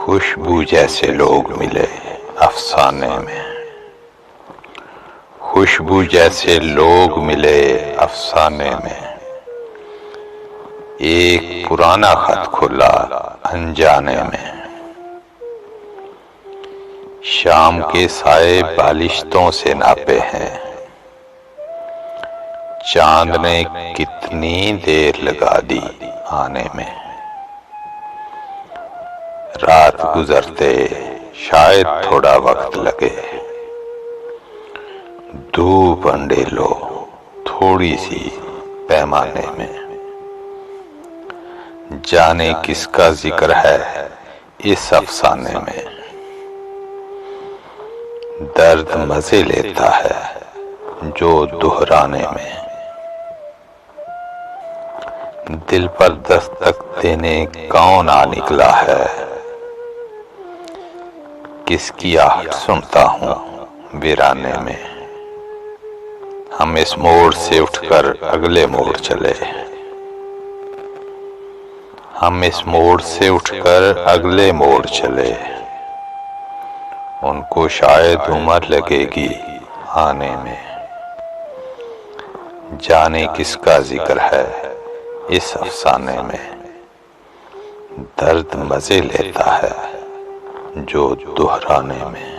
खुशबू जैसे लोग मिले अफसाने में, खुशबू जैसे लोग मिले अफसाने में। एक पुराना खत खुला अनजाने में, शाम के साए बालिश्तों से नापे हैं। चांद ने कितनी देर लगा दी आने में, रात गुजरते शायद थोड़ा वक्त लगे। धूप अंडेलो थोड़ी सी पैमाने में, जाने किसका जिक्र है इस अफसाने में। दर्द मजे लेता है जो दोहराने में, दिल पर दस्तक देने कौन आ निकला है। किसकी आहट सुनता हूँ वीराने में। हम इस मोड़ से उठकर अगले मोड़ चले, हम इस मोड़ से उठकर अगले मोड़ चले। उनको शायद उम्र लगेगी आने में, जाने किसका जिक्र है इस अफसाने में। दर्द मजे लेता है जो दोहराने में।